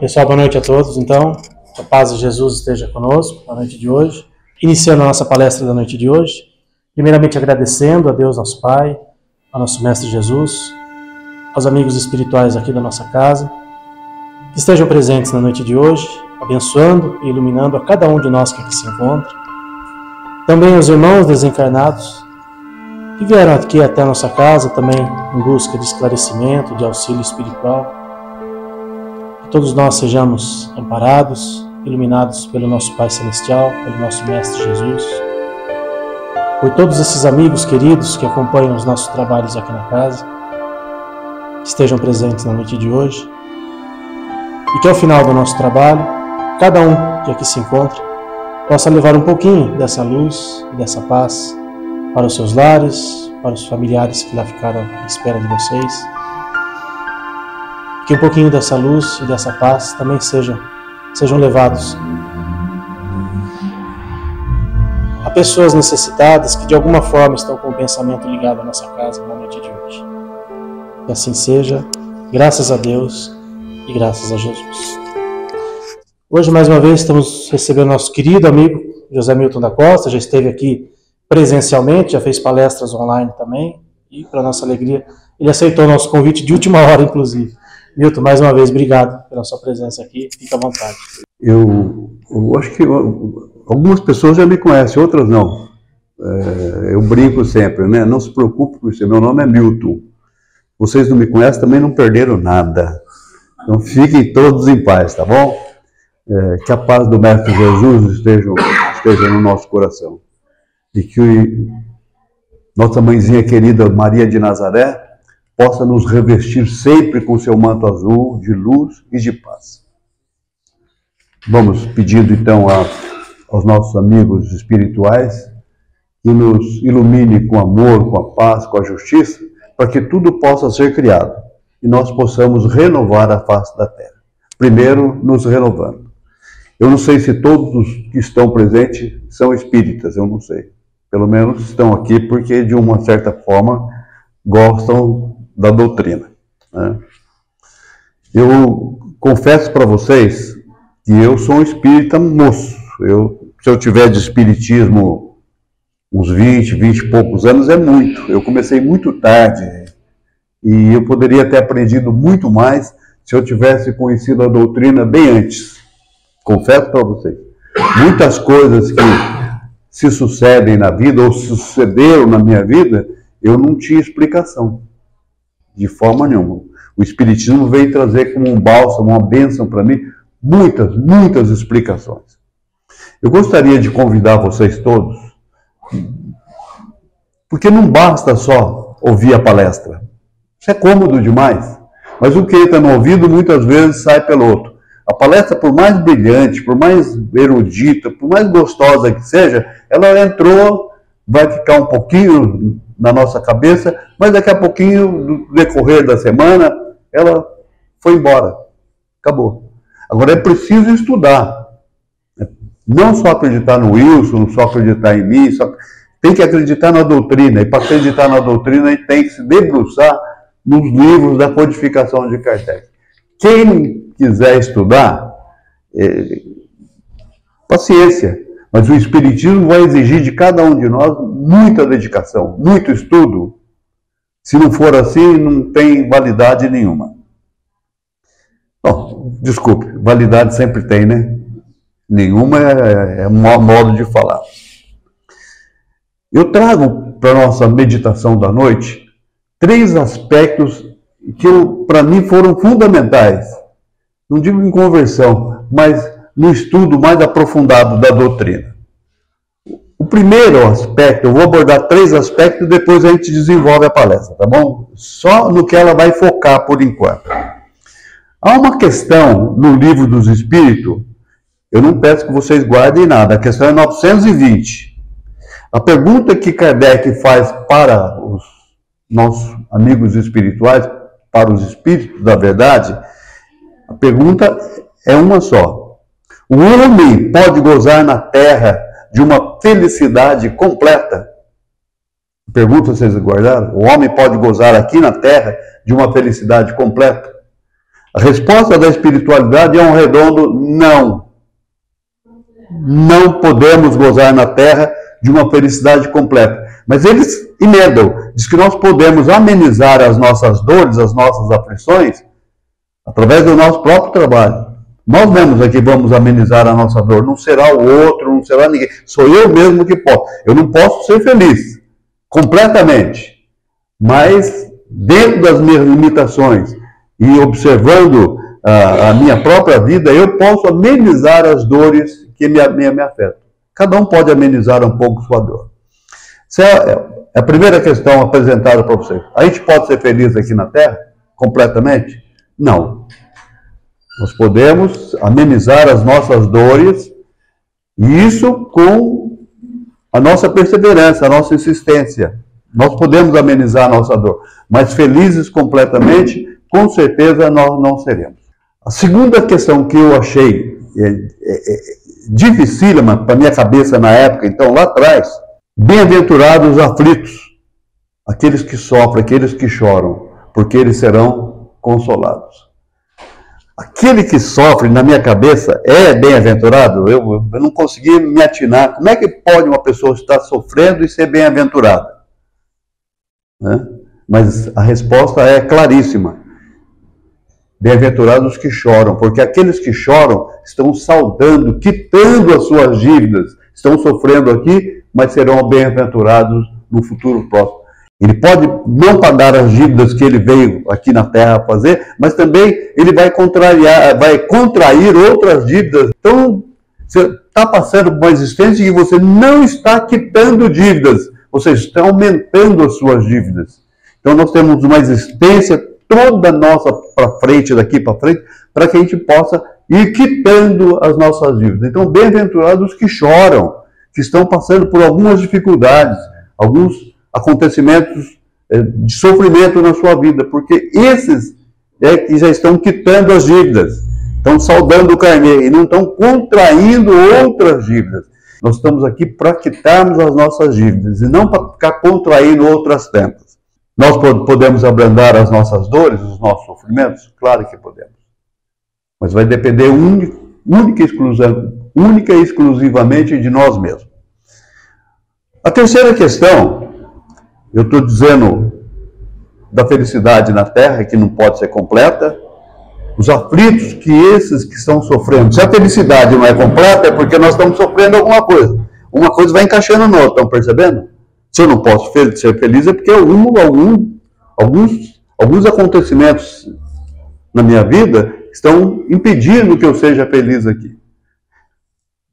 Pessoal, boa noite a todos. Então, a paz de Jesus esteja conosco na noite de hoje. Iniciando a nossa palestra da noite de hoje, primeiramente agradecendo a Deus, nosso Pai, ao nosso Mestre Jesus, aos amigos espirituais aqui da nossa casa, que estejam presentes na noite de hoje, abençoando e iluminando a cada um de nós que aqui se encontra. Também aos irmãos desencarnados, que vieram aqui até a nossa casa também em busca de esclarecimento, de auxílio espiritual. Que todos nós sejamos amparados, iluminados pelo nosso Pai Celestial, pelo nosso Mestre Jesus, por todos esses amigos queridos que acompanham os nossos trabalhos aqui na casa, que estejam presentes na noite de hoje, e que ao final do nosso trabalho, cada um que aqui se encontra, possa levar um pouquinho dessa luz e dessa paz para os seus lares, para os familiares que lá ficaram à espera de vocês. Que um pouquinho dessa luz e dessa paz também sejam levados a pessoas necessitadas que de alguma forma estão com o pensamento ligado à nossa casa na noite de hoje. Que assim seja, graças a Deus e graças a Jesus. Hoje, mais uma vez, estamos recebendo nosso querido amigo José Milton da Costa, já esteve aqui presencialmente, já fez palestras online também, e para nossa alegria, ele aceitou o nosso convite de última hora, inclusive. Milton, mais uma vez, obrigado pela sua presença aqui, fica à vontade. Eu acho que algumas pessoas já me conhecem, outras não. Eu brinco sempre, né? Não se preocupe com isso, meu nome é Milton. Vocês não me conhecem, também não perderam nada. Então fiquem todos em paz, tá bom? Que a paz do Mestre Jesus esteja no nosso coração. E que nossa mãezinha querida Maria de Nazaré possa nos revestir sempre com seu manto azul de luz e de paz. Vamos pedindo então aos nossos amigos espirituais que nos ilumine com amor, com a paz, com a justiça, para que tudo possa ser criado e nós possamos renovar a face da terra. Primeiro, nos renovando. Eu não sei se todos os que estão presentes são espíritas, eu não sei. Pelo menos estão aqui porque, de uma certa forma, gostam da doutrina, né? Eu confesso para vocês que eu sou um espírita moço. Se eu tiver de espiritismo uns 20 e poucos anos, é muito. Eu comecei muito tarde e eu poderia ter aprendido muito mais se eu tivesse conhecido a doutrina bem antes. Confesso para vocês, muitas coisas que se sucedem na vida, ou sucederam na minha vida, eu não tinha explicação, de forma nenhuma. O Espiritismo veio trazer como um bálsamo, uma bênção para mim, muitas explicações. Eu gostaria de convidar vocês todos, porque não basta só ouvir a palestra. Isso é cômodo demais, mas o que entra no ouvido muitas vezes sai pelo outro. A palestra, por mais brilhante, por mais erudita, por mais gostosa que seja, ela entrou, vai ficar um pouquinho na nossa cabeça, mas daqui a pouquinho, no decorrer da semana, ela foi embora. Acabou. Agora é preciso estudar. Não só acreditar no Wilson, não só acreditar em mim, tem que acreditar na doutrina. E para acreditar na doutrina, a gente tem que se debruçar nos livros da codificação de Kardec. Quem quiser estudar, paciência, mas o Espiritismo vai exigir de cada um de nós muita dedicação, muito estudo. Se não for assim, não tem validade nenhuma. Bom, desculpe, validade sempre tem, né? Nenhuma é um modo de falar. Eu trago para a nossa meditação da noite 3 aspectos que para mim foram fundamentais. Não digo em conversão, mas no estudo mais aprofundado da doutrina. O primeiro aspecto, eu vou abordar 3 aspectos e depois a gente desenvolve a palestra, tá bom? Só no que ela vai focar por enquanto. Há uma questão no Livro dos Espíritos, eu não peço que vocês guardem nada, a questão é 920. A pergunta que Kardec faz para os nossos amigos espirituais, para os espíritos da verdade, a pergunta é uma só. O homem pode gozar na terra de uma felicidade completa? Pergunta, vocês guardaram? O homem pode gozar aqui na terra de uma felicidade completa? A resposta da espiritualidade é um redondo não. Não podemos gozar na terra de uma felicidade completa. Mas eles emendam, diz que nós podemos amenizar as nossas dores, as nossas aflições, através do nosso próprio trabalho. Nós mesmos aqui vamos amenizar a nossa dor. Não será o outro, não será ninguém. Sou eu mesmo que posso. Eu não posso ser feliz completamente. Mas dentro das minhas limitações e observando a minha própria vida, eu posso amenizar as dores que me afetam. Cada um pode amenizar um pouco sua dor. Essa é a primeira questão apresentada para vocês. A gente pode ser feliz aqui na Terra? Completamente? Não. Nós podemos amenizar as nossas dores, e isso com a nossa perseverança, a nossa insistência. Nós podemos amenizar a nossa dor, mas felizes completamente, com certeza nós não seremos. A segunda questão que eu achei dificílima para minha cabeça na época, então lá atrás, bem-aventurados os aflitos, aqueles que sofrem, aqueles que choram, porque eles serão consolados. Aquele que sofre, na minha cabeça, é bem-aventurado? Eu não consegui me atinar. Como é que pode uma pessoa estar sofrendo e ser bem-aventurada? Né? Mas a resposta é claríssima. Bem-aventurados que choram, porque aqueles que choram estão saudando, quitando as suas dívidas, estão sofrendo aqui, mas serão bem-aventurados no futuro próximo. Ele pode não pagar as dívidas que ele veio aqui na Terra fazer, mas também ele vai contrair outras dívidas. Então, você está passando por uma existência que você não está quitando dívidas, você está aumentando as suas dívidas. Então, nós temos uma existência toda nossa para frente, daqui para frente, para que a gente possa ir quitando as nossas dívidas. Então, bem-aventurados que choram, que estão passando por algumas dificuldades, alguns acontecimentos de sofrimento na sua vida, porque esses é que já estão quitando as dívidas, estão saldando o carnê e não estão contraindo outras dívidas. Nós estamos aqui para quitarmos as nossas dívidas e não para ficar contraindo outras tantas. Nós podemos abrandar as nossas dores, os nossos sofrimentos? Claro que podemos. Mas vai depender única e exclusivamente de nós mesmos. A terceira questão, eu estou dizendo da felicidade na Terra, que não pode ser completa, os aflitos que esses que estão sofrendo. Se a felicidade não é completa, é porque nós estamos sofrendo alguma coisa. Uma coisa vai encaixando na outra, estão percebendo? Se eu não posso ser feliz, é porque alguns acontecimentos na minha vida estão impedindo que eu seja feliz aqui.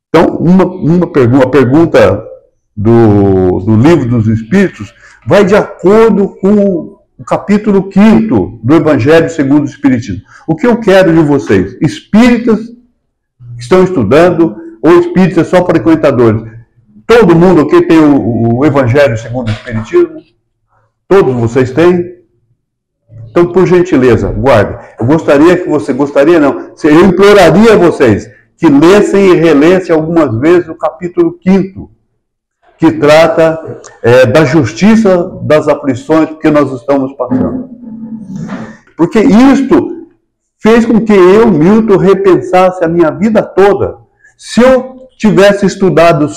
Então, uma pergunta do Livro dos Espíritos vai de acordo com o capítulo 5º do Evangelho segundo o Espiritismo. O que eu quero de vocês? Espíritas que estão estudando ou espíritas só frequentadores? Todo mundo aqui tem o Evangelho segundo o Espiritismo? Todos vocês têm? Então, por gentileza, guarde. Eu imploraria a vocês que lessem e relessem algumas vezes o capítulo 5º, que trata da justiça das aflições que nós estamos passando. Porque isto fez com que eu, Milton, repensasse a minha vida toda. Se eu tivesse estudado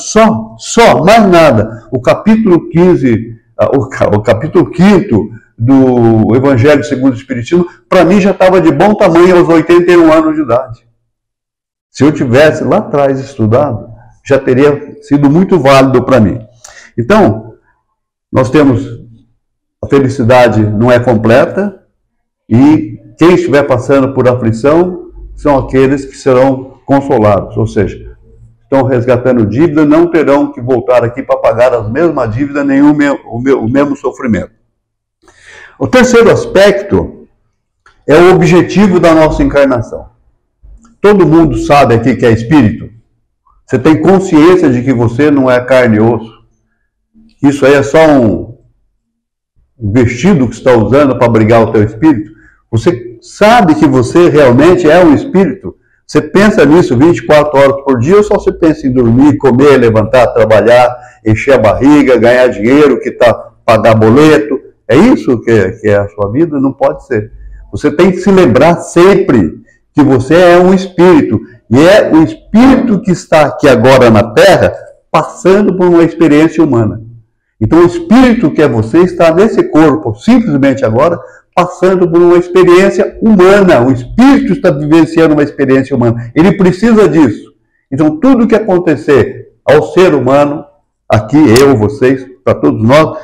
mais nada, o capítulo 15, o capítulo 5º do Evangelho segundo o Espiritismo, para mim já estava de bom tamanho aos 81 anos de idade. Se eu tivesse lá atrás estudado, já teria sido muito válido para mim. Então, nós temos a felicidade não é completa e quem estiver passando por aflição são aqueles que serão consolados, ou seja, estão resgatando dívida, não terão que voltar aqui para pagar as mesmas dívidas, nem o mesmo sofrimento. O terceiro aspecto é o objetivo da nossa encarnação. Todo mundo sabe aqui que é espírito. Você tem consciência de que você não é carne e osso. Isso aí é só um vestido que você está usando para abrigar o teu espírito. Você sabe que você realmente é um espírito. Você pensa nisso 24 horas por dia ou só você pensa em dormir, comer, levantar, trabalhar, encher a barriga, ganhar dinheiro, pagar boleto? É isso que é a sua vida? Não pode ser. Você tem que se lembrar sempre que você é um espírito. E é o espírito que está aqui agora na Terra, passando por uma experiência humana. Então o espírito que é você está nesse corpo, simplesmente agora, passando por uma experiência humana. O espírito está vivenciando uma experiência humana. Ele precisa disso. Então tudo que acontecer ao ser humano, aqui, eu, vocês, para todos nós,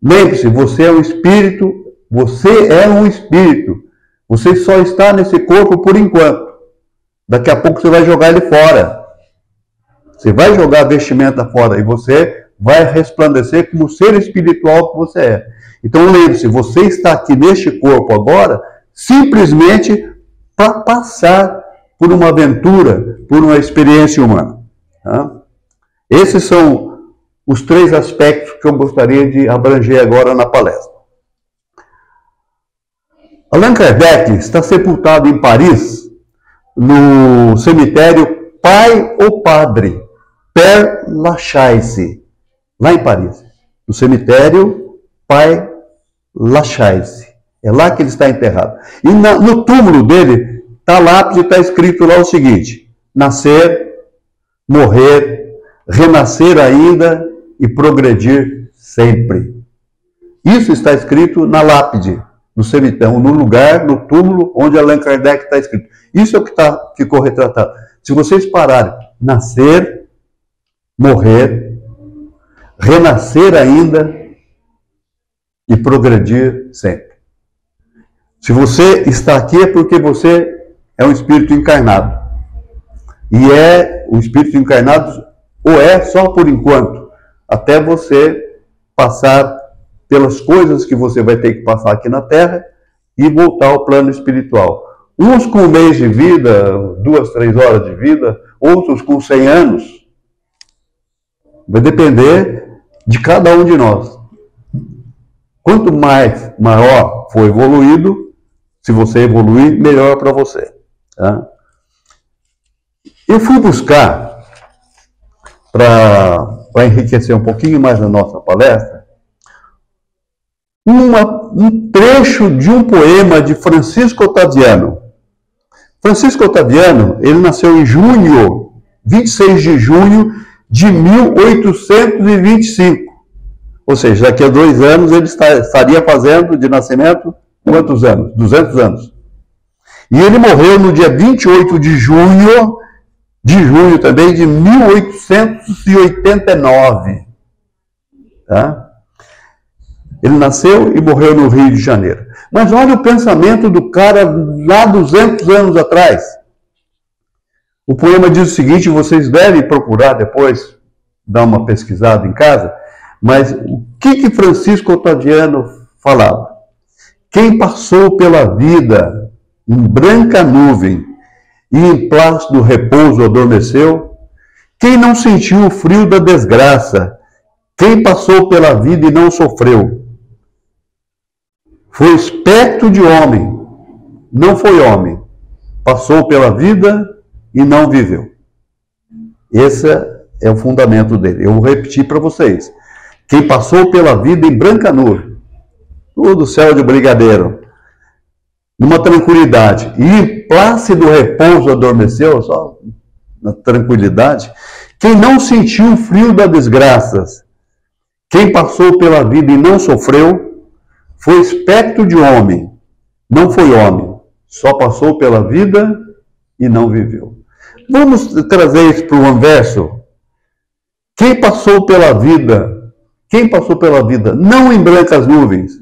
lembre-se, você é um espírito, você é um espírito. Você só está nesse corpo por enquanto. Daqui a pouco você vai jogar ele fora. Você vai jogar a vestimenta fora e você vai resplandecer como ser espiritual que você é. Então lembre-se, você está aqui neste corpo agora simplesmente para passar por uma aventura, por uma experiência humana. Tá? Esses são os 3 aspectos que eu gostaria de abranger agora na palestra. Allan Kardec está sepultado em Paris, no cemitério Pai ou Padre, Père Lachaise, lá em Paris, no cemitério Pai Lachaise. É lá que ele está enterrado. E no túmulo dele, está lápide, está escrito lá o seguinte: nascer, morrer, renascer ainda e progredir sempre. Isso está escrito na lápide, no cemitério, no lugar, no túmulo onde Allan Kardec está escrito. Isso é o que ficou retratado. Se vocês pararem, nascer, morrer, renascer ainda e progredir sempre. Se você está aqui é porque você é um espírito encarnado. E o espírito encarnado ou é só por enquanto, até você passar pelas coisas que você vai ter que passar aqui na Terra e voltar ao plano espiritual. Uns com 1 mês de vida, 2, 3 horas de vida, outros com 100 anos. Vai depender de cada um de nós. Quanto maior for evoluído, se você evoluir, melhor para você. Tá? Eu fui buscar, para enriquecer um pouquinho mais a nossa palestra, um trecho de um poema de Francisco Ottaviano. Francisco Ottaviano, ele nasceu em 26 de junho de 1825. Ou seja, daqui a 2 anos ele estaria fazendo de nascimento quantos anos? 200 anos. E ele morreu no dia 28 de junho também de 1889. Tá? Ele nasceu e morreu no Rio de Janeiro. Mas olha o pensamento do cara lá 200 anos atrás. O poema diz o seguinte, vocês devem procurar depois, dar uma pesquisada em casa, mas o que Francisco Ottaviano falava? Quem passou pela vida em branca nuvem e em plácido repouso adormeceu, quem não sentiu o frio da desgraça, quem passou pela vida e não sofreu, foi espectro de homem, não foi homem, passou pela vida e não viveu. Esse é o fundamento dele. Eu vou repetir para vocês. Quem passou pela vida em branca nuvem, tudo céu de brigadeiro, numa tranquilidade, e em plácido repouso adormeceu, só na tranquilidade, quem não sentiu o frio das desgraças, quem passou pela vida e não sofreu, foi espectro de homem, não foi homem, só passou pela vida e não viveu. Vamos trazer isso para o inverso. Quem passou pela vida não em brancas nuvens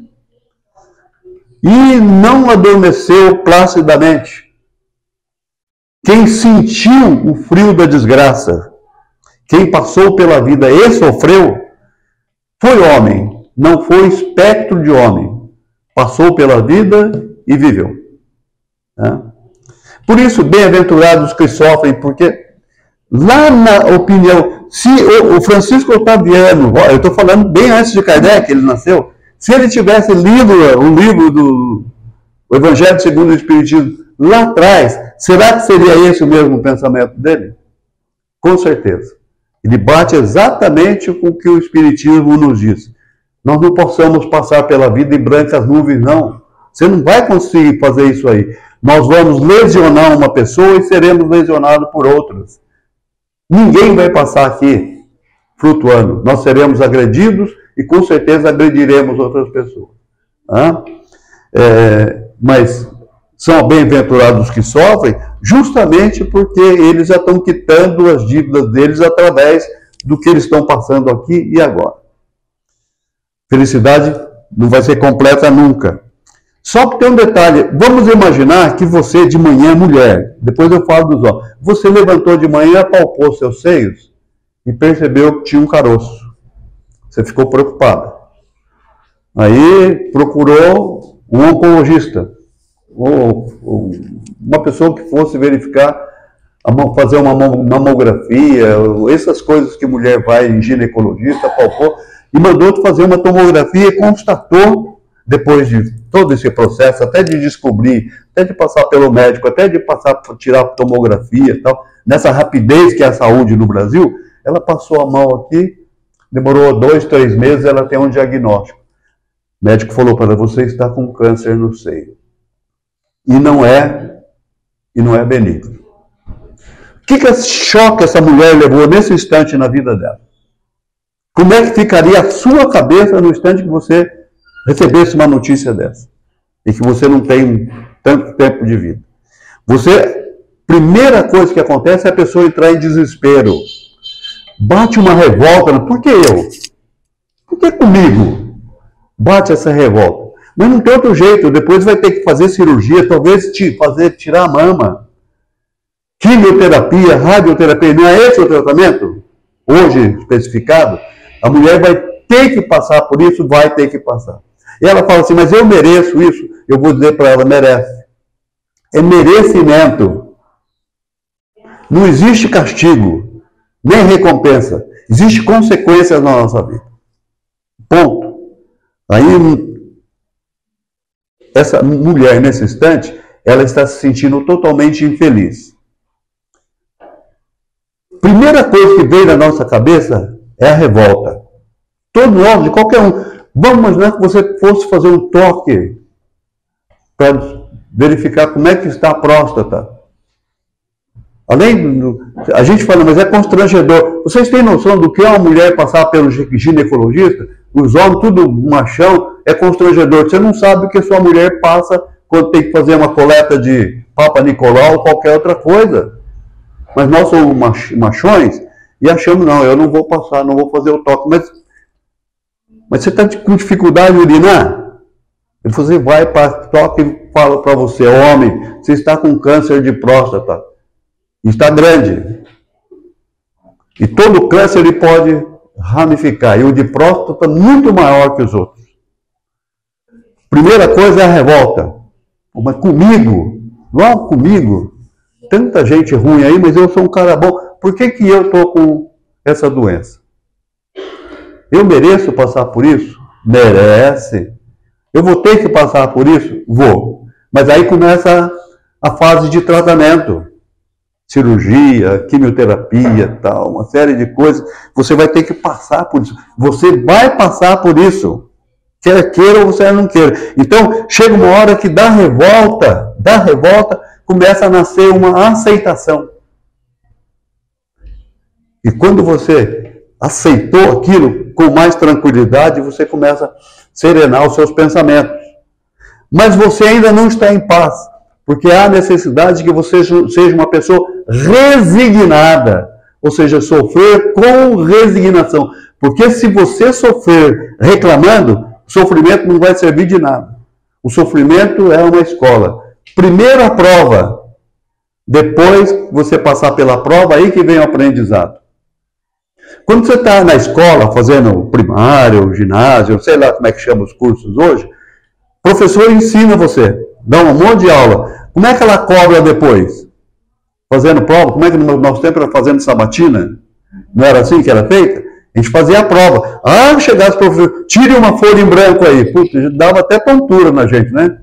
e não adormeceu placidamente, quem sentiu o frio da desgraça, quem passou pela vida e sofreu, foi homem, não foi espectro de homem, passou pela vida e viveu. Por isso, bem-aventurados que sofrem, porque lá na opinião, se o Francisco Ottaviano, eu estou falando bem antes de Kardec, ele nasceu, se ele tivesse lido o livro do Evangelho segundo o Espiritismo lá atrás, será que seria esse o mesmo pensamento dele? Com certeza. Ele bate exatamente com o que o Espiritismo nos diz. Nós não possamos passar pela vida em brancas nuvens, não. Você não vai conseguir fazer isso aí. Nós vamos lesionar uma pessoa e seremos lesionados por outras. Ninguém vai passar aqui flutuando. Nós seremos agredidos e com certeza agrediremos outras pessoas. Mas são bem-aventurados que sofrem justamente porque eles já estão quitando as dívidas deles através do que eles estão passando aqui e agora. Felicidade não vai ser completa nunca. Só que tem um detalhe, vamos imaginar que você de manhã, mulher, depois eu falo dos homens, você levantou de manhã, apalpou seus seios e percebeu que tinha um caroço. Você ficou preocupada. Aí procurou um oncologista, ou uma pessoa que fosse verificar, fazer uma mamografia, essas coisas que mulher vai em ginecologista, apalpou, e mandou fazer uma tomografia e constatou, depois de todo esse processo, até de descobrir, até de passar pelo médico, até de passar para tirar a tomografia e tal, nessa rapidez que é a saúde no Brasil, ela passou a mão aqui, demorou 2, 3 meses, ela tem um diagnóstico. O médico falou para ela, você está com câncer no seio. E não é benigno. O que choque essa mulher levou nesse instante na vida dela? Como é que ficaria a sua cabeça no instante que você recebesse uma notícia dessa? E que você não tem tanto tempo de vida. Primeira coisa que acontece é a pessoa entrar em desespero. Bate uma revolta. Por que eu? Por que comigo? Bate essa revolta. Mas não tem outro jeito. Depois vai ter que fazer cirurgia, talvez tirar a mama. Quimioterapia, radioterapia. Não é esse o tratamento? Hoje especificado. A mulher vai ter que passar por isso, vai ter que passar. E ela fala assim, mas eu mereço isso. Eu vou dizer para ela, merece. É merecimento. Não existe castigo, nem recompensa. Existe consequências na nossa vida. Ponto. Aí, essa mulher, nesse instante, ela está se sentindo totalmente infeliz. Primeira coisa que veio na nossa cabeça é a revolta. Todo mundo, de qualquer um. Vamos imaginar que você fosse fazer um toque para verificar como é que está a próstata. A gente fala, mas é constrangedor. Vocês têm noção do que é uma mulher passar pelo ginecologista? Os homens, tudo machão, é constrangedor. Você não sabe o que a sua mulher passa quando tem que fazer uma coleta de Papa Nicolau ou qualquer outra coisa. Mas nós somos machões e achamos, não, eu não vou passar, não vou fazer o toque. Mas você está com dificuldade de urinar? Você vai para o toque e fala para você, homem, você está com câncer de próstata. Está grande. E todo câncer ele pode ramificar. E o de próstata muito maior que os outros. Primeira coisa é a revolta. Mas comigo? Não comigo. Tanta gente ruim aí, mas eu sou um cara bom. Por que eu estou com essa doença? Eu mereço passar por isso? Merece. Eu vou ter que passar por isso? Vou. Mas aí começa a fase de tratamento. Cirurgia, quimioterapia, tal, uma série de coisas. Você vai ter que passar por isso. Você vai passar por isso. Quer queira ou você não queira. Então, chega uma hora que da revolta, começa a nascer uma aceitação. E quando você aceitou aquilo com mais tranquilidade, você começa a serenar os seus pensamentos. Mas você ainda não está em paz, porque há necessidade de que você seja uma pessoa resignada, ou seja, sofrer com resignação. Porque se você sofrer reclamando, o sofrimento não vai servir de nada. O sofrimento é uma escola. Primeiro a prova, depois você passar pela prova, aí que vem o aprendizado. Quando você está na escola, fazendo primário, ginásio, sei lá como é que chama os cursos hoje, o professor ensina você, dá um monte de aula. Como é que ela cobra depois? Fazendo prova? Como é que no nosso tempo era fazendo sabatina? Não era assim que era feita? A gente fazia a prova. Ah, chegasse o professor, tire uma folha em branco aí. Puta, dava até tontura na gente, né?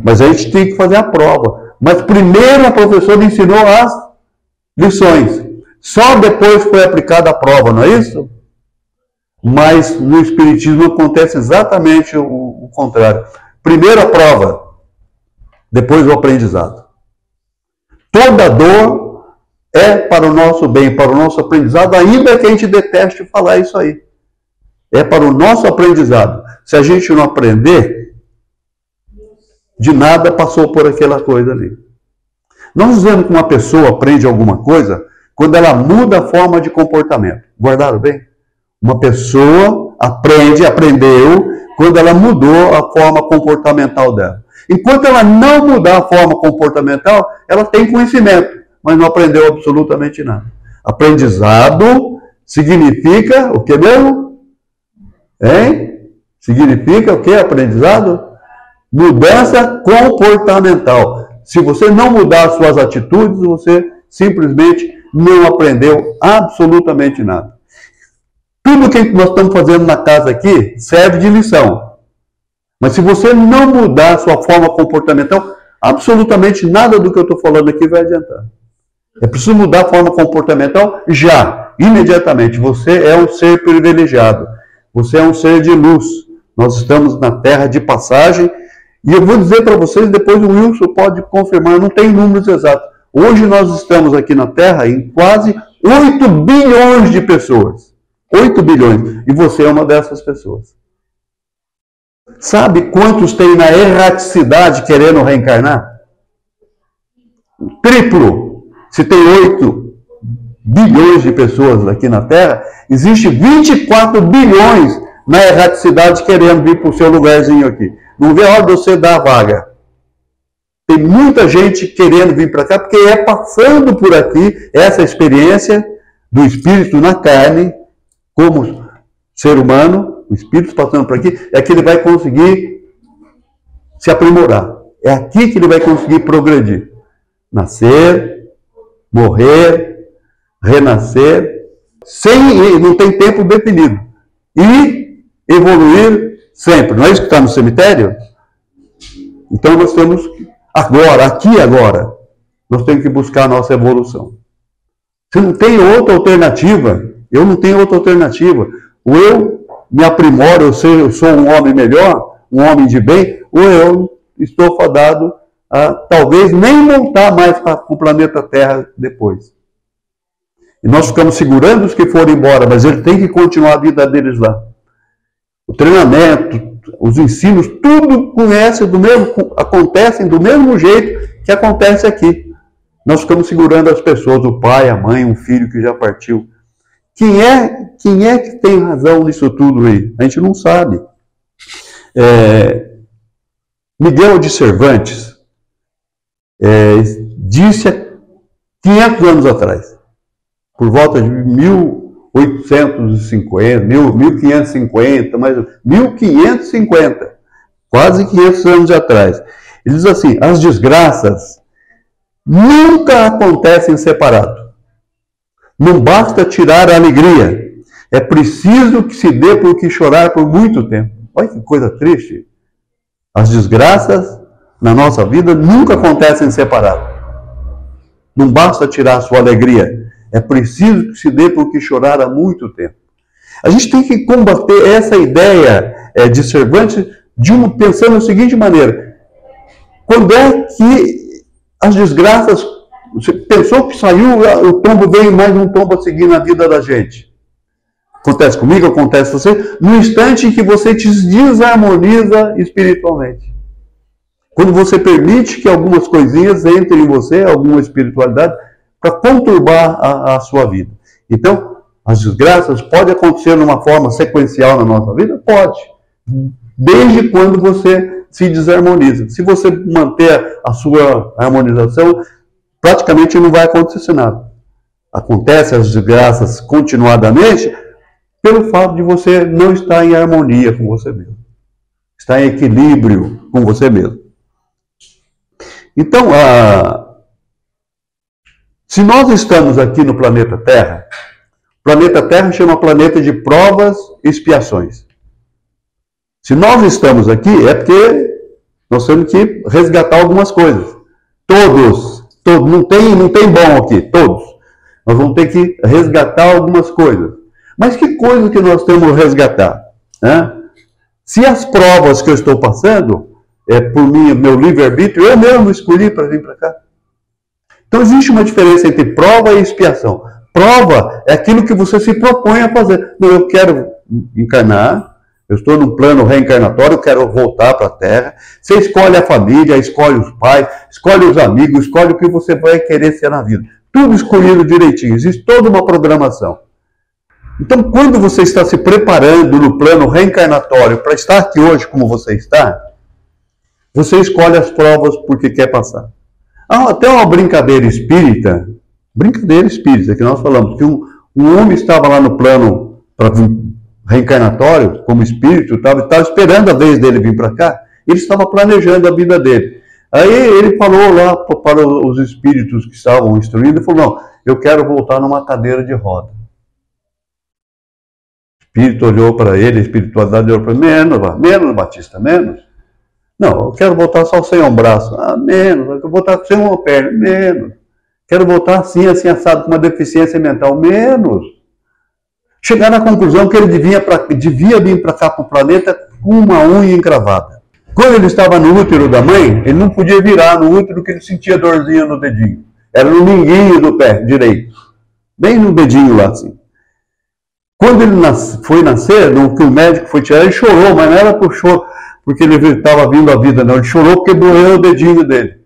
Mas a gente tinha que fazer a prova. Mas primeiro a professora ensinou as lições. Só depois foi aplicada a prova, não é isso? Mas no Espiritismo acontece exatamente o contrário. Primeiro a prova, depois o aprendizado. Toda dor é para o nosso bem, para o nosso aprendizado, ainda que a gente deteste falar isso aí. É para o nosso aprendizado. Se a gente não aprender, de nada passou por aquela coisa ali. Nós dizemos que uma pessoa aprende alguma coisa quando ela muda a forma de comportamento. Guardaram bem? Uma pessoa aprendeu quando ela mudou a forma comportamental dela. Enquanto ela não mudar a forma comportamental, ela tem conhecimento, mas não aprendeu absolutamente nada. Aprendizado significa o que mesmo? Hein? Significa o que aprendizado? Mudança comportamental. Se você não mudar as suas atitudes, você simplesmente não aprendeu absolutamente nada. Tudo que nós estamos fazendo na casa aqui serve de lição. Mas se você não mudar a sua forma comportamental, absolutamente nada do que eu estou falando aqui vai adiantar. É preciso mudar a forma comportamental já, imediatamente. Você é um ser privilegiado. Você é um ser de luz. Nós estamos na terra de passagem. E eu vou dizer para vocês, depois o Wilson pode confirmar, não tem números exatos. Hoje nós estamos aqui na terra em quase 8 bilhões de pessoas. 8 bilhões. E você é uma dessas pessoas. Sabe quantos tem na erraticidade querendo reencarnar? Triplo. Se tem 8 bilhões de pessoas aqui na Terra, existe 24 bilhões na erraticidade querendo vir para o seu lugarzinho aqui. Não vê a hora de você dar a vaga. Tem muita gente querendo vir para cá, porque é passando por aqui essa experiência do espírito na carne, como ser humano, o espírito passando por aqui, é que ele vai conseguir se aprimorar. É aqui que ele vai conseguir progredir. Nascer, morrer, renascer, não tem tempo definido. E evoluir sempre. Não é isso que está no cemitério? Então nós temos agora, aqui e agora, nós temos que buscar a nossa evolução. Se não tem outra alternativa, eu não tenho outra alternativa. Ou eu me aprimoro, eu sou um homem melhor, um homem de bem, ou eu estou fadado a talvez nem voltar mais para o planeta Terra depois. E nós ficamos segurando os que foram embora, mas eles têm que continuar a vida deles lá. O treinamento, os ensinos, tudo acontecem do mesmo jeito que acontece aqui. Nós ficamos segurando as pessoas, o pai, a mãe, um filho que já partiu. Quem é que tem razão nisso tudo aí? A gente não sabe. Miguel de Cervantes disse há 500 anos atrás, por volta de 1850, 1550, mais 1550, quase 500 anos atrás. Ele diz assim: as desgraças nunca acontecem separado. Não basta tirar a alegria, é preciso que se dê por que chorar por muito tempo. Olha que coisa triste. As desgraças na nossa vida nunca acontecem separado. Não basta tirar a sua alegria, é preciso que se dê por que chorar há muito tempo. A gente tem que combater essa ideia de Cervantes pensando da seguinte maneira: quando é que as desgraças, você pensou que saiu, o tombo veio, mais um tombo a seguir na vida da gente? Acontece comigo, acontece com você, no instante em que você te desarmoniza espiritualmente. Quando você permite que algumas coisinhas entrem em você, alguma espiritualidade, para conturbar a sua vida. Então, as desgraças podem acontecer numa forma sequencial na nossa vida? Pode. Desde quando você se desarmoniza. Se você manter a sua harmonização, praticamente não vai acontecer nada. Acontece as desgraças continuadamente pelo fato de você não estar em harmonia com você mesmo. Estar em equilíbrio com você mesmo. Então, se nós estamos aqui no planeta Terra, o planeta Terra chama planeta de provas e expiações. Se nós estamos aqui, é porque nós temos que resgatar algumas coisas. Todos, não tem bom aqui, todos. Nós vamos ter que resgatar algumas coisas. Mas que coisa que nós temos que resgatar? Né? Se as provas que eu estou passando por meu livre-arbítrio, eu mesmo escolhi para vir para cá. Então existe uma diferença entre prova e expiação. Prova é aquilo que você se propõe a fazer. Não, eu quero encarnar, eu estou num plano reencarnatório, eu quero voltar para a Terra. Você escolhe a família, escolhe os pais, escolhe os amigos, escolhe o que você vai querer ser na vida. Tudo escolhido direitinho, existe toda uma programação. Então, quando você está se preparando no plano reencarnatório para estar aqui hoje como você está, você escolhe as provas porque quer passar. Há até uma brincadeira espírita que nós falamos, que um homem estava lá no plano reencarnatório, como espírito, estava esperando a vez dele vir para cá, ele estava planejando a vida dele. Aí ele falou lá para os espíritos que estavam instruindo, ele falou, não, eu quero voltar numa cadeira de roda. O espírito olhou para ele, a espiritualidade olhou para ele, menos, Batista, menos. Não, eu quero voltar só sem um braço. Ah, menos, eu quero voltar sem uma perna, menos. Quero voltar assim, assado, com uma deficiência mental, menos. Chegaram à conclusão que ele devia vir para cá, para o planeta, com uma unha encravada. Quando ele estava no útero da mãe, ele não podia virar no útero, porque ele sentia dorzinha no dedinho. Era no minguinho do pé direito. Bem no dedinho lá, assim. Quando ele foi nascer, que o médico foi tirar, ele chorou, mas não era por choro, porque ele estava vindo à vida, não. Ele chorou porque doeu o dedinho dele.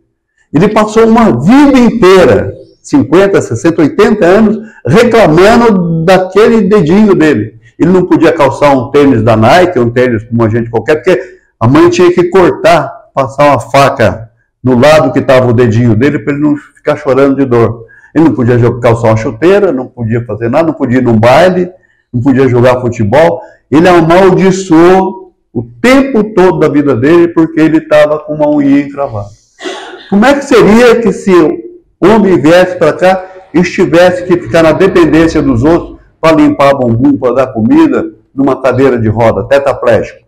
Ele passou uma vida inteira, 50, 60, 80 anos, reclamando daquele dedinho dele. Ele não podia calçar um tênis da Nike, um tênis como a gente qualquer, porque a mãe tinha que cortar, passar uma faca no lado que estava o dedinho dele, para ele não ficar chorando de dor. Ele não podia calçar uma chuteira, não podia fazer nada, não podia ir num baile, não podia jogar futebol. Ele amaldiçoou o tempo todo da vida dele porque ele estava com uma unha encravada. Como é que seria que se o homem viesse para cá e tivesse que ficar na dependência dos outros para limpar bumbum, para dar comida, numa cadeira de roda, tetraplégico?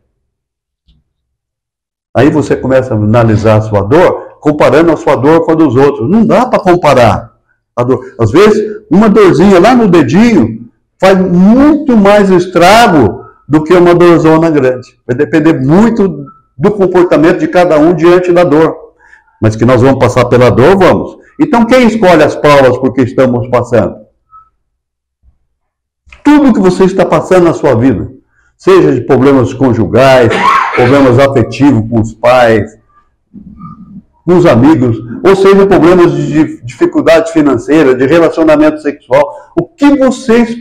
Aí você começa a analisar a sua dor, comparando a sua dor com a dos outros. Não dá para comparar a dor. Às vezes, uma dorzinha lá no dedinho faz muito mais estrago do que uma dorzona grande. Vai depender muito do comportamento de cada um diante da dor. Mas que nós vamos passar pela dor, vamos. Então, quem escolhe as provas por que estamos passando? Tudo que você está passando na sua vida, seja de problemas conjugais, problemas afetivos com os pais, com os amigos, ou seja, problemas de dificuldade financeira, de relacionamento sexual, o que vocês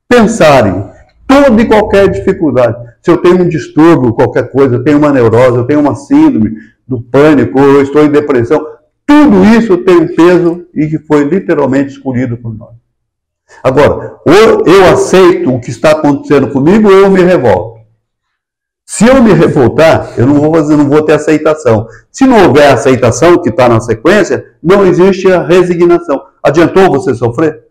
pensarem, toda e qualquer dificuldade, se eu tenho um distúrbio, qualquer coisa, eu tenho uma neurose, eu tenho uma síndrome do pânico, eu estou em depressão, tudo isso tem um peso e que foi literalmente escolhido por nós. Agora, ou eu aceito o que está acontecendo comigo, ou eu me revolto. Se eu me revoltar, eu não vou ter aceitação. Se não houver aceitação, que está na sequência, não existe a resignação. Adiantou você sofrer?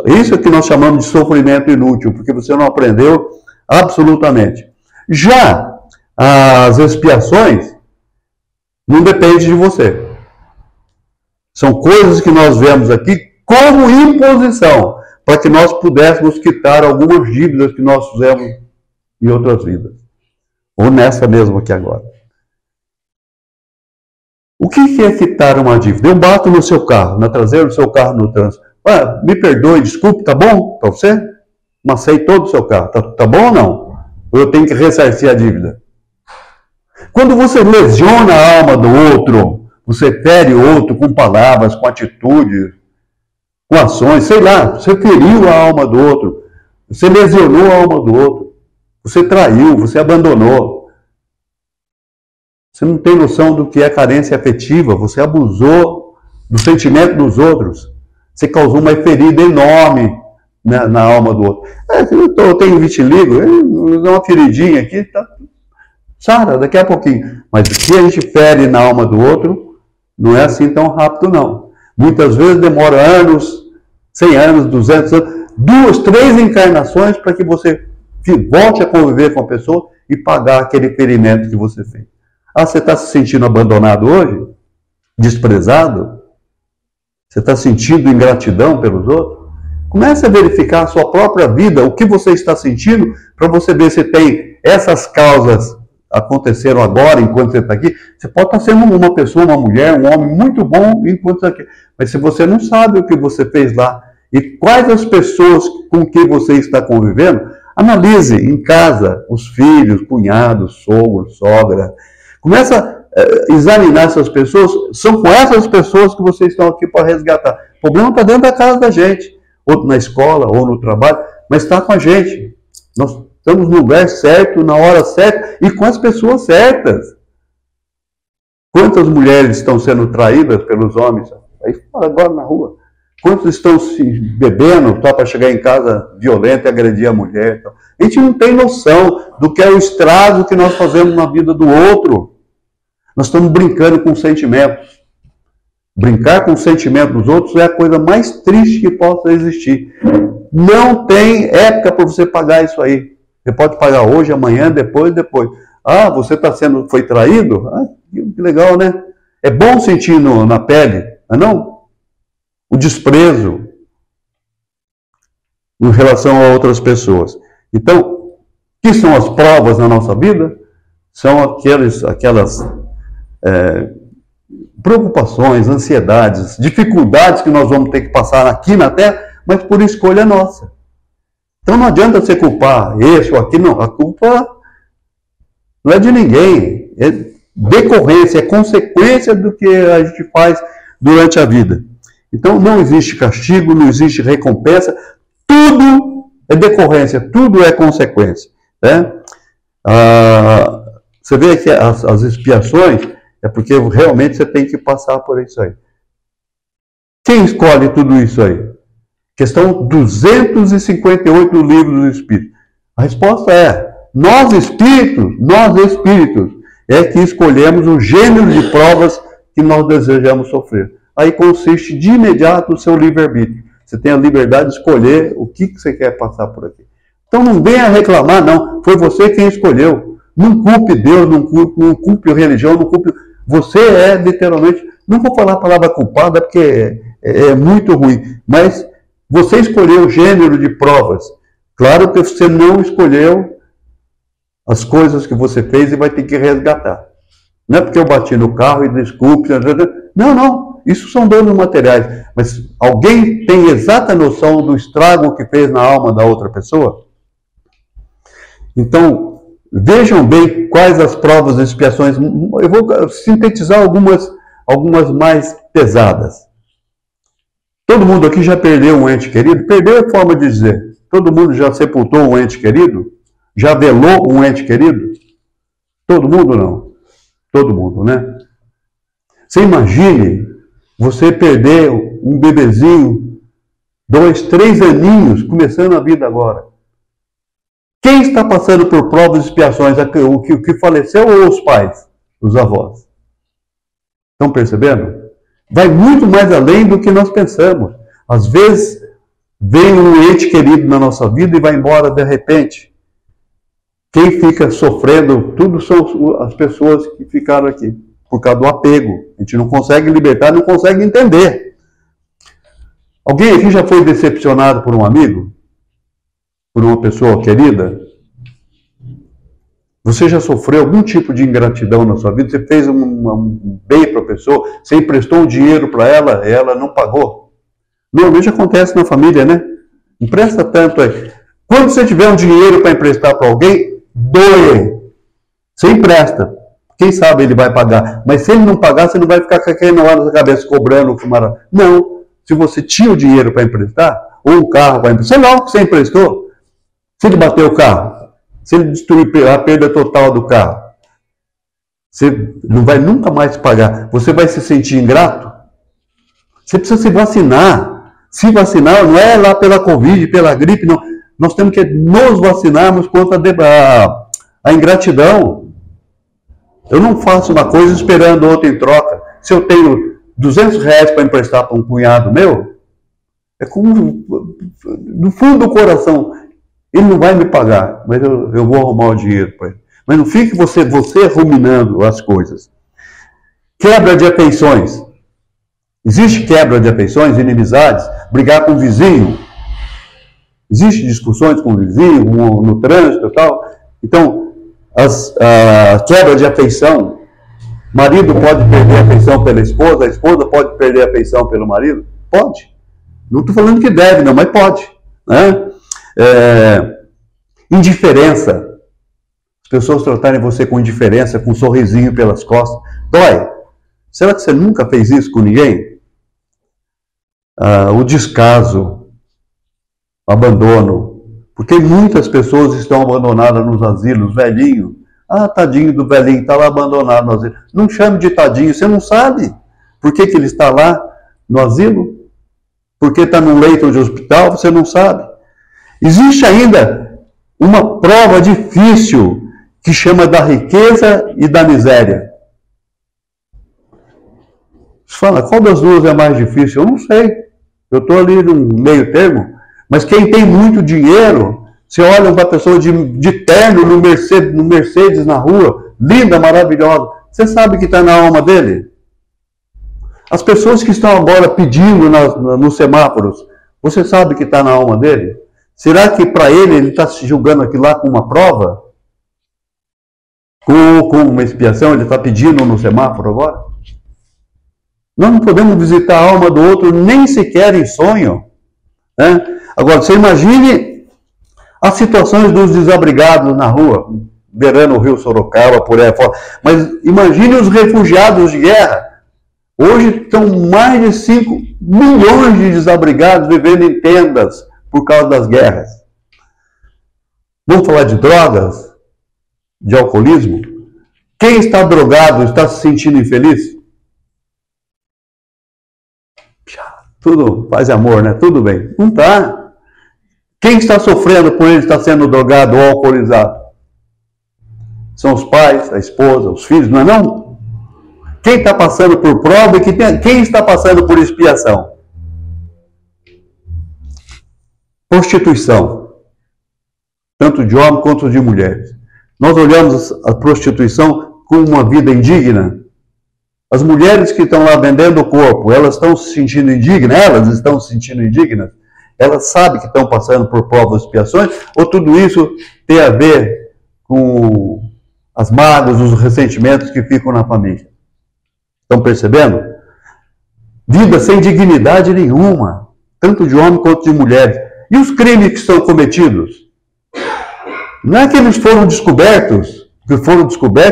Isso é que nós chamamos de sofrimento inútil, porque você não aprendeu absolutamente. Já as expiações não dependem de você. São coisas que nós vemos aqui como imposição, para que nós pudéssemos quitar algumas dívidas que nós fizemos em outras vidas. Ou nessa mesmo aqui agora. O que é quitar uma dívida? Eu bato no seu carro, na traseira do seu carro no trânsito. Ah, me perdoe, desculpe, tá bom para você? Amassei todo o seu carro. Tá bom ou não? Ou eu tenho que ressarcir a dívida? Quando você lesiona a alma do outro, você fere o outro com palavras, com atitudes, com ações, sei lá, você feriu a alma do outro, você lesionou a alma do outro, você traiu, você abandonou. Você não tem noção do que é carência afetiva, você abusou do sentimento dos outros, você causou uma ferida enorme na alma do outro. Eu tenho vitiligo, uma feridinha aqui, tá, sara, daqui a pouquinho. Mas o que a gente fere na alma do outro, não é assim tão rápido não. Muitas vezes demora anos, 100 anos, 200 anos, 2, 3 encarnações para que você volte a conviver com a pessoa e pagar aquele ferimento que você fez. Ah, você está se sentindo abandonado hoje? Desprezado? Você está sentindo ingratidão pelos outros? Comece a verificar a sua própria vida, o que você está sentindo, para você ver se tem essas causas aconteceram agora, enquanto você está aqui. Você pode estar sendo uma pessoa, uma mulher, um homem muito bom enquanto está aqui. Mas se você não sabe o que você fez lá e quais as pessoas com que você está convivendo, analise em casa os filhos, cunhados, sogro, sogra. Começa a examinar essas pessoas. São com essas pessoas que vocês estão aqui para resgatar. O problema está dentro da casa da gente, ou na escola, ou no trabalho, mas está com a gente. Nós estamos no lugar certo, na hora certa e com as pessoas certas. Quantas mulheres estão sendo traídas pelos homens? Aí fora, agora na rua. Quantos estão se bebendo para chegar em casa violento e agredir a mulher? A gente não tem noção do que é o estrago que nós fazemos na vida do outro. Nós estamos brincando com sentimentos. Brincar com o sentimento dos outros é a coisa mais triste que possa existir. Não tem época para você pagar isso aí. Você pode pagar hoje, amanhã, depois. Ah, você foi traído? Ah, que legal, né? É bom sentir na pele, não é não? O desprezo em relação a outras pessoas. Então, o que são as provas na nossa vida? São aquelas preocupações, ansiedades, dificuldades que nós vamos ter que passar aqui na Terra, mas por escolha nossa. Então não adianta você culpar esse ou aqui, não. A culpa não é de ninguém. É decorrência, é consequência do que a gente faz durante a vida. Então não existe castigo, não existe recompensa. Tudo é decorrência, tudo é consequência. Né? Você vê que as expiações é porque realmente você tem que passar por isso aí. Quem escolhe tudo isso aí? Questão 258 do Livro do Espírito. A resposta é: nós espíritos, é que escolhemos o gênero de provas que nós desejamos sofrer. Aí consiste de imediato o seu livre-arbítrio. Você tem a liberdade de escolher o que você quer passar por aqui. Então não venha reclamar, não. Foi você quem escolheu. Não culpe Deus, não culpe a religião, não culpe... Você é literalmente... Não vou falar a palavra culpada porque é muito ruim, mas você escolheu o gênero de provas. Claro que você não escolheu as coisas que você fez e vai ter que resgatar. Não é porque eu bati no carro e desculpe. Não. Isso são danos materiais. Mas alguém tem exata noção do estrago que fez na alma da outra pessoa? Então, vejam bem quais as provas e expiações. Eu vou sintetizar algumas mais pesadas. Todo mundo aqui já perdeu um ente querido? Perdeu é forma de dizer. Todo mundo já sepultou um ente querido? Já velou um ente querido? Todo mundo não. Todo mundo, né? Você imagine você perder um bebezinho, 2, 3 aninhos, começando a vida agora. Quem está passando por provas e expiações? O que faleceu ou os pais? Os avós? Estão percebendo? Vai muito mais além do que nós pensamos. Às vezes, vem um ente querido na nossa vida e vai embora de repente. Quem fica sofrendo, tudo são as pessoas que ficaram aqui, por causa do apego. A gente não consegue libertar, não consegue entender. Alguém aqui já foi decepcionado por um amigo? Por uma pessoa querida? Você já sofreu algum tipo de ingratidão na sua vida? Você fez um bem para a pessoa, você emprestou um dinheiro para ela, ela não pagou? Normalmente acontece na família, né? Empresta tanto aí. Quando você tiver um dinheiro para emprestar para alguém, doe. Você empresta. Quem sabe ele vai pagar. Mas se ele não pagar, você não vai ficar com aquele nó na cabeça cobrando o camarada. Não. Se você tinha o dinheiro para emprestar, ou um carro para emprestar, sei lá o que você emprestou. Se ele bater o carro, se ele destruir a perda total do carro, você não vai nunca mais pagar. Você vai se sentir ingrato? Você precisa se vacinar. Se vacinar não é lá pela Covid, pela gripe, não. Nós temos que nos vacinarmos contra a ingratidão. Eu não faço uma coisa esperando outra em troca. Se eu tenho R$200 para emprestar para um cunhado meu, é como no fundo do coração. Ele não vai me pagar, mas eu vou arrumar o dinheiro para ele. Mas não fique você ruminando as coisas. Quebra de afeições. Existe quebra de afeições, inimizades, brigar com o vizinho. Existem discussões com o vizinho, no trânsito e tal. Então, a quebra de afeição. Marido pode perder a afeição pela esposa, a esposa pode perder a afeição pelo marido? Pode. Não estou falando que deve, não, mas pode. Né? Indiferença. As pessoas tratarem você com indiferença, com um sorrisinho pelas costas. Dói. Será que você nunca fez isso com ninguém? O descaso, o abandono. Porque muitas pessoas estão abandonadas nos asilos, velhinho. Tadinho do velhinho, está lá abandonado no asilo. Não chame de tadinho, você não sabe por que ele está lá no asilo. Porque está num leito de hospital, você não sabe. Existe ainda uma prova difícil que chama da riqueza e da miséria. Você fala, qual das duas é mais difícil? Eu não sei. Eu estou ali no meio termo. Mas quem tem muito dinheiro, você olha uma pessoa de terno no Mercedes na rua, linda, maravilhosa, você sabe que está na alma dele? As pessoas que estão agora pedindo nos semáforos, você sabe que está na alma dele? Será que para ele está se julgando aquilo lá com uma prova? Com uma expiação, ele está pedindo no semáforo agora? Nós não podemos visitar a alma do outro nem sequer em sonho. Né? Agora, você imagine as situações dos desabrigados na rua, beirando o rio Sorocaba, por aí fora. Mas imagine os refugiados de guerra. Hoje estão mais de 5 milhões de desabrigados vivendo em tendas por causa das guerras. Vamos falar de drogas? De alcoolismo? Quem está drogado está se sentindo infeliz? Tudo faz amor, né? Tudo bem. Não está. Quem está sofrendo por ele estar sendo drogado ou alcoolizado? São os pais, a esposa, os filhos, não é não? Quem está passando por prova e quem está passando por expiação? Prostituição. Tanto de homens quanto de mulheres. Nós olhamos a prostituição como uma vida indigna. As mulheres que estão lá vendendo o corpo, elas estão se sentindo indignas? Elas estão se sentindo indignas? Elas sabem que estão passando por provas e expiações? Ou tudo isso tem a ver com as mágoas, os ressentimentos que ficam na família? Estão percebendo? Vida sem dignidade nenhuma, tanto de homem quanto de mulheres. E os crimes que são cometidos? Não é que eles foram descobertos,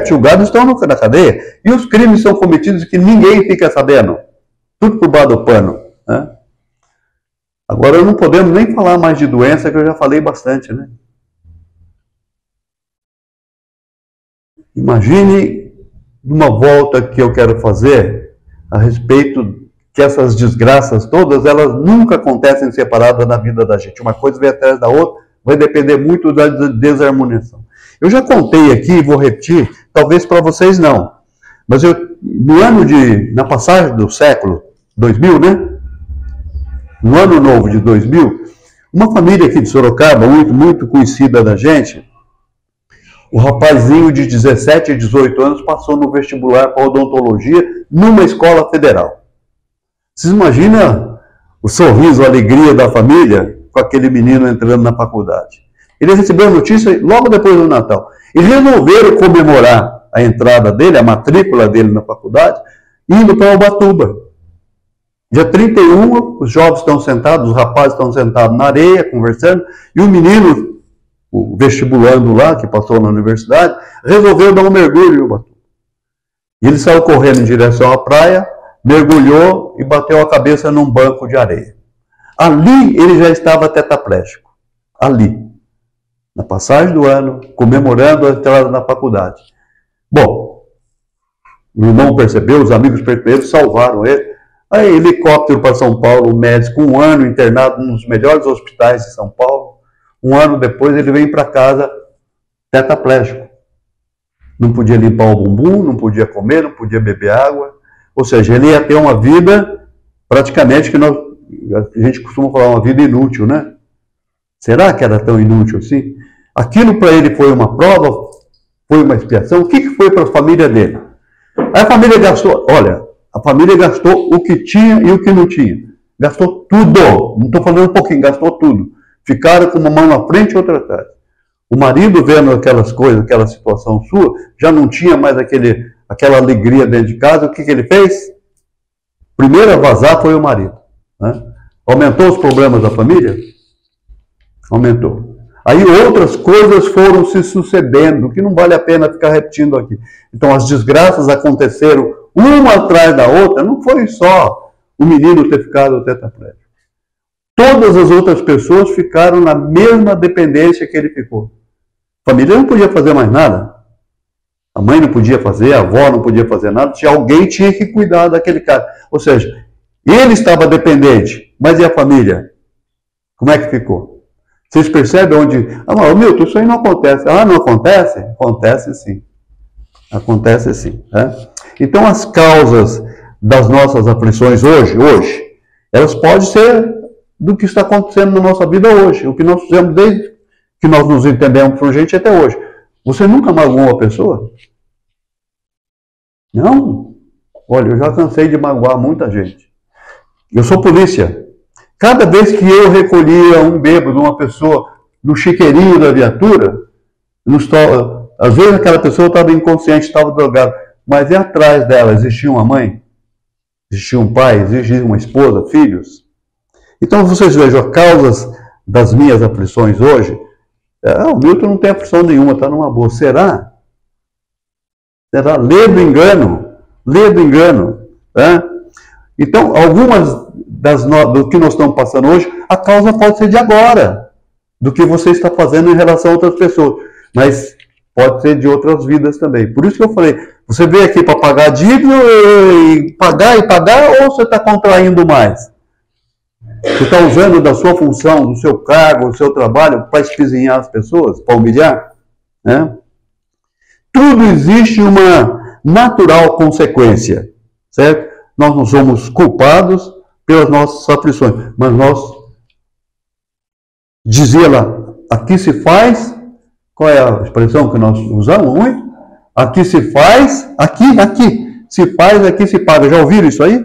julgados, estão na cadeia. E os crimes são cometidos que ninguém fica sabendo. Tudo por baixo do pano. Né? Agora, não podemos nem falar mais de doença, que eu já falei bastante, né? Imagine uma volta que eu quero fazer a respeito que essas desgraças todas, elas nunca acontecem separadas na vida da gente. Uma coisa vem atrás da outra, vai depender muito da desarmonização. Eu já contei aqui, vou repetir, talvez para vocês não. Mas na passagem do século 2000, né? No ano novo de 2000, uma família aqui de Sorocaba, muito conhecida da gente, o rapazinho de 17 a 18 anos passou no vestibular para odontologia numa escola federal. Vocês imaginam o sorriso, a alegria da família com aquele menino entrando na faculdade? Ele recebeu a notícia logo depois do Natal. E resolveram comemorar a entrada dele, a matrícula dele na faculdade, indo para Ubatuba. Dia 31, os jovens estão sentados, os rapazes estão sentados na areia, conversando, e o menino, o vestibulando lá, que passou na universidade, resolveu dar um mergulho em Ubatuba. E ele saiu correndo em direção à praia, mergulhou e bateu a cabeça num banco de areia. Ali ele já estava tetraplégico. Ali. Na passagem do ano, comemorando a entrada na faculdade. Bom, o irmão percebeu, os amigos perceberam, salvaram ele. Aí, helicóptero para São Paulo, médico, 1 ano internado nos melhores hospitais de São Paulo. 1 ano depois ele vem para casa tetraplégico. Não podia limpar o bumbum, não podia comer, não podia beber água. Ou seja, ele ia ter uma vida praticamente que a gente costuma falar uma vida inútil, né? Será que era tão inútil assim? Aquilo para ele foi uma prova, foi uma expiação. O que foi para a família dele? Aí a família gastou, a família gastou o que tinha e o que não tinha. Gastou tudo. Não estou falando um pouquinho, gastou tudo. Ficaram com uma mão na frente e outra atrás. O marido vendo aquelas coisas, aquela situação sua, já não tinha mais aquela alegria dentro de casa. O que ele fez? Primeiro a vazar foi o marido. Né? Aumentou os problemas da família? Aumentou. Aí outras coisas foram se sucedendo, que não vale a pena ficar repetindo aqui. Então as desgraças aconteceram uma atrás da outra. Não foi só o menino ter ficado tetraplégico. Todas as outras pessoas ficaram na mesma dependência que ele ficou. A família não podia fazer mais nada. A mãe não podia fazer, a avó não podia fazer nada. Alguém tinha que cuidar daquele cara. Ou seja, ele estava dependente, mas e a família? Como é que ficou? Vocês percebem onde... Ah, Milton, isso aí não acontece. Ah, não acontece? Acontece sim. Acontece sim. Né? Então as causas das nossas aflições hoje, elas podem ser do que está acontecendo na nossa vida hoje. O que nós fizemos desde que nós nos entendemos por gente até hoje. Você nunca magoou uma pessoa? Não? Olha, eu já cansei de magoar muita gente. Eu sou polícia. Cada vez que eu recolhia um bêbado, uma pessoa, no chiqueirinho da viatura, às vezes aquela pessoa estava inconsciente, estava drogada, mas e atrás dela existia uma mãe? Existia um pai? Existia uma esposa? Filhos? Então vocês vejam, as causas das minhas aflições hoje, o Milton não tem aflição nenhuma, está numa boa. Será? Será? Lê do engano. Lê do engano. Né? Então, algumas do que nós estamos passando hoje, a causa pode ser de agora, do que você está fazendo em relação a outras pessoas, mas pode ser de outras vidas também. Por isso que eu falei, você veio aqui para pagar a dívida e pagar, ou você está contraindo mais? Você está usando da sua função, do seu cargo, do seu trabalho, para espizinhar as pessoas, para humilhar? Né? Tudo existe uma natural consequência, certo? Nós não somos culpados pelas nossas aflições, mas nós, dizia lá, aqui se faz, qual é a expressão que nós usamos muito? Aqui se faz, aqui se faz, aqui se paga. Já ouviram isso aí?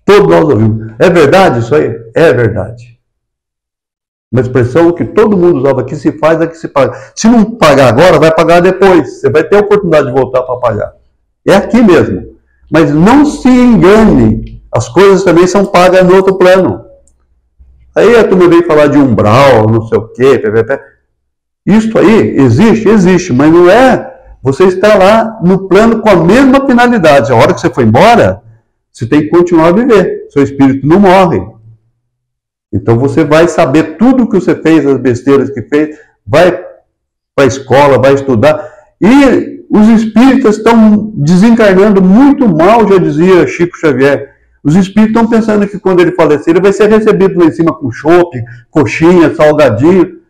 Todos nós ouvimos. É verdade isso aí? É verdade. Uma expressão que todo mundo usava, aqui se faz, aqui se paga. Se não pagar agora, vai pagar depois. Você vai ter a oportunidade de voltar para pagar. É aqui mesmo. Mas não se engane, as coisas também são pagas no outro plano. Aí a turma veio falar de umbral, não sei o quê. Isso aí existe, mas não é... Você está lá no plano com a mesma finalidade. A hora que você foi embora, você tem que continuar a viver. Seu espírito não morre. Então você vai saber tudo o que você fez, as besteiras que fez, vai para a escola, vai estudar. E os espíritas estão desencarnando muito mal, já dizia Chico Xavier. Os espíritos estão pensando que quando ele falecer, ele vai ser recebido lá em cima com chope, coxinha, salgadinho.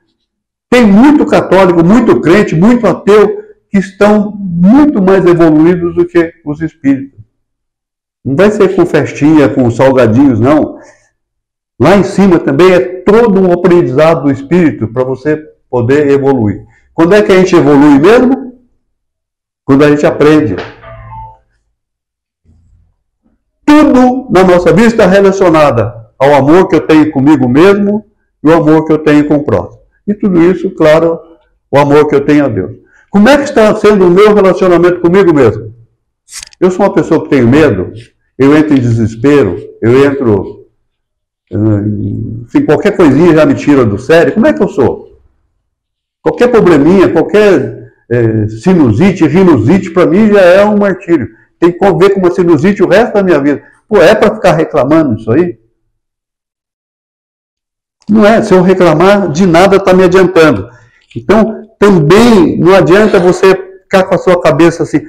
Tem muito católico, muito crente, muito ateu, que estão muito mais evoluídos do que os espíritos. Não vai ser com festinha, com salgadinhos, não. Lá em cima também é todo um aprendizado do espírito para você poder evoluir. Quando é que a gente evolui mesmo? Quando a gente aprende. Tudo na nossa vida está relacionado ao amor que eu tenho comigo mesmo e o amor que eu tenho com o próximo. E tudo isso, claro, o amor que eu tenho a Deus. Como é que está sendo o meu relacionamento comigo mesmo? Eu sou uma pessoa que tenho medo, eu entro em desespero, eu entro... Assim, qualquer coisinha já me tira do sério. Como é que eu sou? Qualquer probleminha, qualquer sinusite, rinusite, para mim já é um martírio. Tem que conviver com uma sinusite o resto da minha vida. Pô, é para ficar reclamando isso aí? Não é. Se eu reclamar, de nada está me adiantando. Então, também não adianta você ficar com a sua cabeça assim,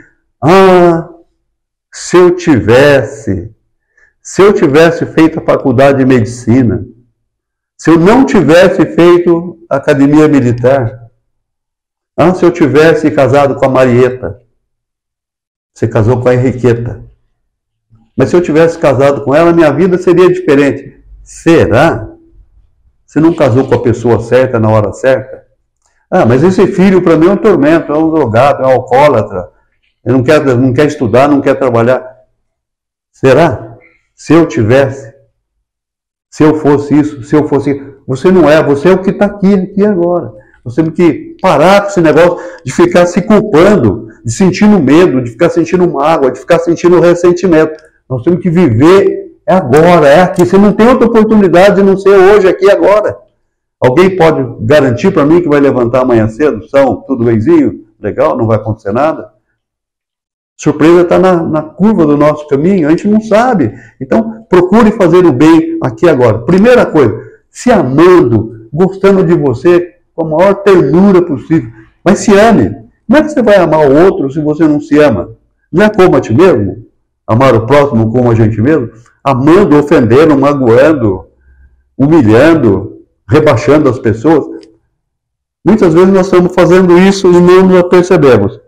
se eu tivesse feito a faculdade de medicina, se eu não tivesse feito a academia militar, se eu tivesse casado com a Marieta, você casou com a Henriqueta, mas se eu tivesse casado com ela, minha vida seria diferente. Será? Você não casou com a pessoa certa na hora certa? Mas esse filho para mim é um tormento, é um drogado, é um alcoólatra, ele não quer estudar, não quer trabalhar. Será? Se eu tivesse, se eu fosse isso, se eu fosse... Você não é, você é o que está aqui agora. Nós temos que parar com esse negócio de ficar se culpando, de sentindo medo, de ficar sentindo mágoa, de ficar sentindo ressentimento. Nós temos que viver agora, é aqui. Você não tem outra oportunidade de não ser hoje, aqui, agora. Alguém pode garantir para mim que vai levantar amanhã cedo? Tudo benzinho? Legal? Não vai acontecer nada? Surpresa está na curva do nosso caminho, a gente não sabe. Então, procure fazer o bem aqui agora. Primeira coisa, se amando, gostando de você com a maior ternura possível. Mas se ame. Como é que você vai amar o outro se você não se ama? Não é como a ti mesmo? Amar o próximo como a gente mesmo? Amando, ofendendo, magoando, humilhando, rebaixando as pessoas. Muitas vezes nós estamos fazendo isso e não nos percebemos.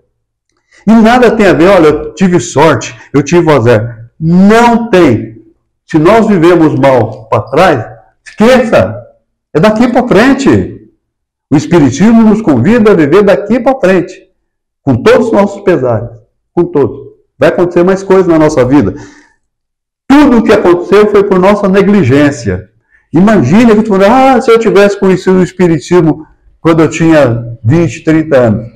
E nada tem a ver, olha, eu tive sorte, eu tive azar. Não tem. Se nós vivemos mal para trás, esqueça. É daqui para frente. O Espiritismo nos convida a viver daqui para frente. Com todos os nossos pesares. Com todos. Vai acontecer mais coisas na nossa vida. Tudo o que aconteceu foi por nossa negligência. Imagina que tu fala, se eu tivesse conhecido o Espiritismo quando eu tinha 20, 30 anos.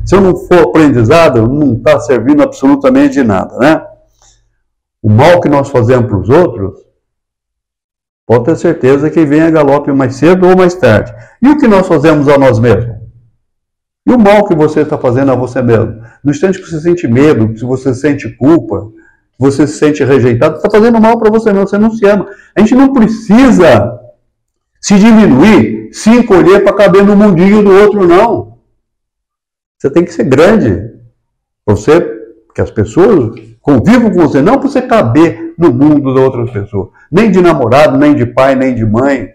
Se eu não for aprendizado, não está servindo absolutamente de nada, né? O mal que nós fazemos para os outros, pode ter certeza que vem a galope mais cedo ou mais tarde. E o que nós fazemos a nós mesmos? E o mal que você está fazendo a você mesmo? No instante que você sente medo, se você sente culpa, que você se sente rejeitado, você está fazendo mal para você mesmo, você não se ama. A gente não precisa se diminuir, se encolher para caber no mundinho do outro, não. Você tem que ser grande. Você, que as pessoas convivam com você, não para você caber no mundo das outras pessoas. Nem de namorado, nem de pai, nem de mãe,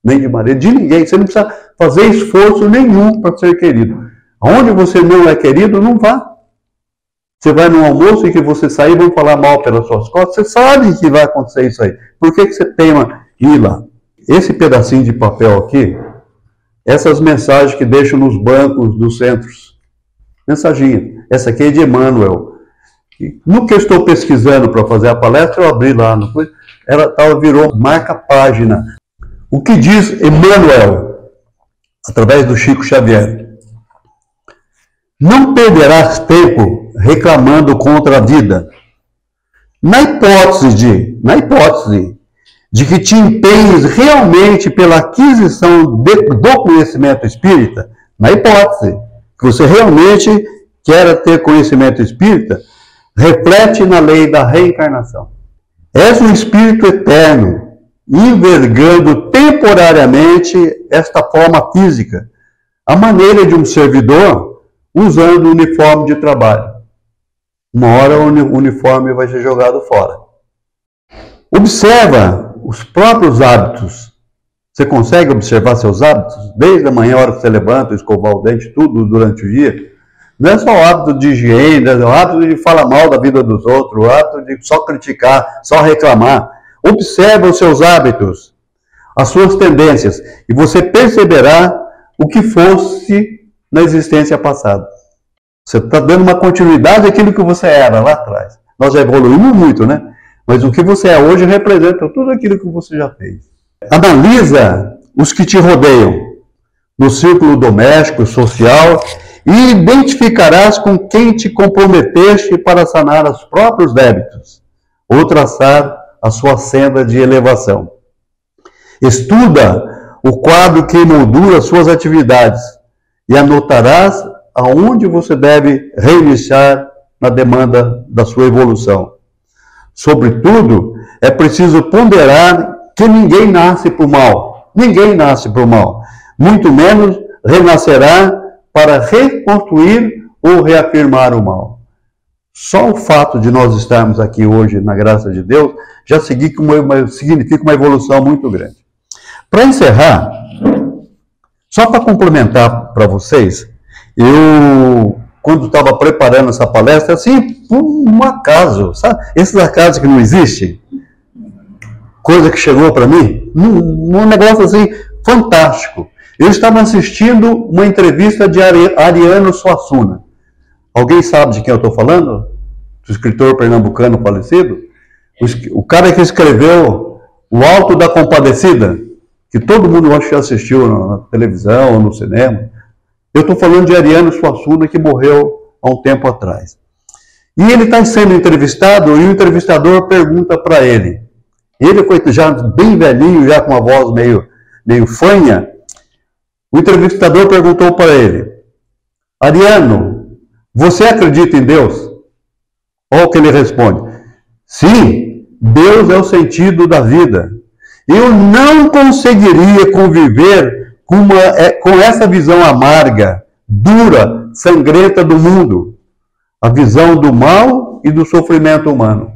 nem de marido, de ninguém. Você não precisa fazer esforço nenhum para ser querido. Onde você não é querido, não vá. Você vai num almoço e que você sair, vão falar mal pelas suas costas, você sabe que vai acontecer isso aí. Por que você teima ir lá? Esse pedacinho de papel aqui, essas mensagens que deixam nos bancos dos centros, mensaginha. Essa aqui é de Emmanuel. No que eu estou pesquisando para fazer a palestra, eu abri lá, ela virou marca-página. O que diz Emmanuel, através do Chico Xavier? Não perderás tempo reclamando contra a vida. Na hipótese de que te empenhes realmente pela aquisição do conhecimento espírita, na hipótese que você realmente quer ter conhecimento espírita, reflete na lei da reencarnação. És um espírito eterno, envergando temporariamente esta forma física, a maneira de um servidor usando o uniforme de trabalho. Uma hora o uniforme vai ser jogado fora. Observa os próprios hábitos. Você consegue observar seus hábitos? Desde a manhã, a hora que você levanta, escovar o dente, tudo durante o dia. Não é só o hábito de higiene, é o hábito de falar mal da vida dos outros, o hábito de só criticar, só reclamar. Observa os seus hábitos, as suas tendências, e você perceberá o que fosse na existência passada. Você está dando uma continuidade àquilo que você era lá atrás. Nós já evoluímos muito, né? Mas o que você é hoje representa tudo aquilo que você já fez. Analisa os que te rodeiam, no círculo doméstico, social, e identificarás com quem te comprometeste para sanar os próprios débitos, ou traçar a sua senda de elevação. Estuda o quadro que moldura suas atividades, e anotarás aonde você deve reiniciar na demanda da sua evolução. Sobretudo, é preciso ponderar que ninguém nasce por mal. Ninguém nasce por mal. Muito menos renascerá para reconstruir ou reafirmar o mal. Só o fato de nós estarmos aqui hoje, na graça de Deus, já significa uma evolução muito grande. Para encerrar, só para complementar para vocês, eu, quando estava preparando essa palestra, assim, por um acaso, sabe? Esses acasos que não existem, coisa que chegou para mim, um negócio assim, fantástico. Eu estava assistindo uma entrevista de Ariano Suassuna. Alguém sabe de quem eu estou falando? Do escritor pernambucano falecido? O cara que escreveu O Alto da Compadecida. que todo mundo acho que assistiu na televisão ou no cinema. Eu estou falando de Ariano Suassuna, que morreu há um tempo atrás. E ele está sendo entrevistado e o entrevistador pergunta para ele. Ele foi já bem velhinho, já com uma voz meio fanha. O entrevistador perguntou para ele: Ariano, você acredita em Deus? Olha o que ele responde: sim, Deus é o sentido da vida. Eu não conseguiria conviver com essa visão amarga, dura, sangrenta do mundo. A visão do mal e do sofrimento humano.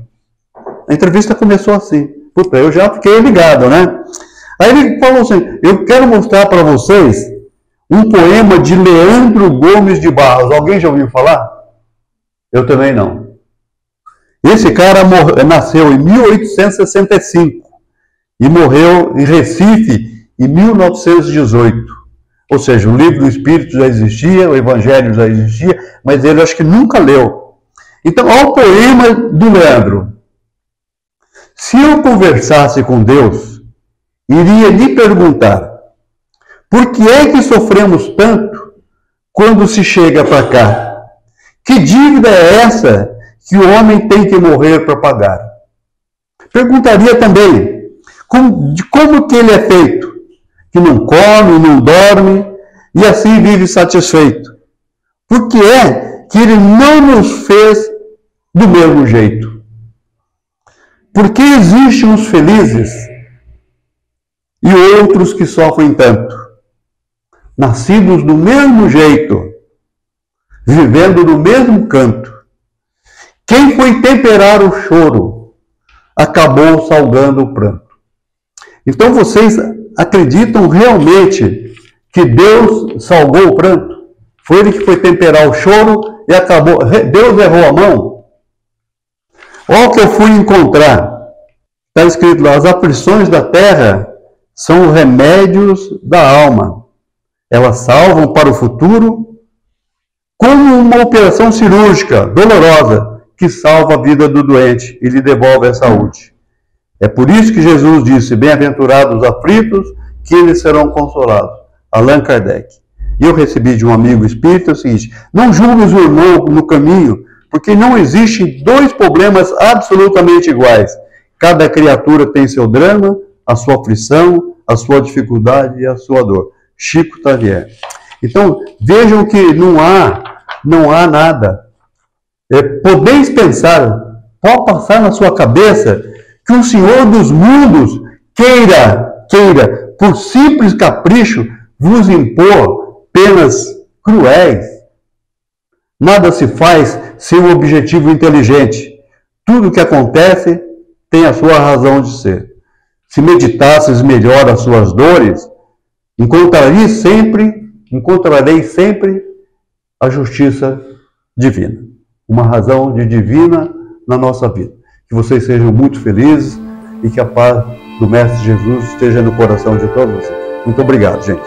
A entrevista começou assim. Puta, eu já fiquei ligado, né? Aí ele falou assim: eu quero mostrar para vocês um poema de Leandro Gomes de Barros. Alguém já ouviu falar? Eu também não. Esse cara nasceu em 1865 e morreu em Recife em 1918. Ou seja, o livro do Espírito já existia, o Evangelho já existia, mas ele acho que nunca leu. Então, olha o poema do Leandro. Se eu conversasse com Deus, iria lhe perguntar: por que é que sofremos tanto quando se chega para cá? Que dívida é essa que o homem tem que morrer para pagar? Perguntaria também de como que ele é feito, que não come, não dorme, e assim vive satisfeito. Por que é que ele não nos fez do mesmo jeito? Por que existem os felizes e outros que sofrem tanto? Nascidos do mesmo jeito, vivendo no mesmo canto. Quem foi temperar o choro, acabou salgando o pranto. Então vocês acreditam realmente que Deus salgou o pranto? Foi ele que foi temperar o choro e acabou. Deus errou a mão? Olha o que eu fui encontrar. Está escrito lá: as aflições da terra são remédios da alma. Elas salvam para o futuro, como uma operação cirúrgica dolorosa que salva a vida do doente e lhe devolve a saúde. É por isso que Jesus disse: bem-aventurados os aflitos, que eles serão consolados. Allan Kardec. E eu recebi de um amigo espírita o seguinte: não julgues o irmão no caminho, porque não existem dois problemas absolutamente iguais. Cada criatura tem seu drama, a sua aflição, a sua dificuldade e a sua dor. Chico Xavier. Então, vejam que não há nada. Podeis pensar, pode passar na sua cabeça que o Senhor dos mundos queira, por simples capricho, vos impor penas cruéis. Nada se faz sem um objetivo inteligente. Tudo que acontece tem a sua razão de ser. Se meditasses melhor as suas dores, encontrarei sempre a justiça divina. Uma razão de divina na nossa vida. Que vocês sejam muito felizes e que a paz do Mestre Jesus esteja no coração de todos vocês. Muito obrigado, gente.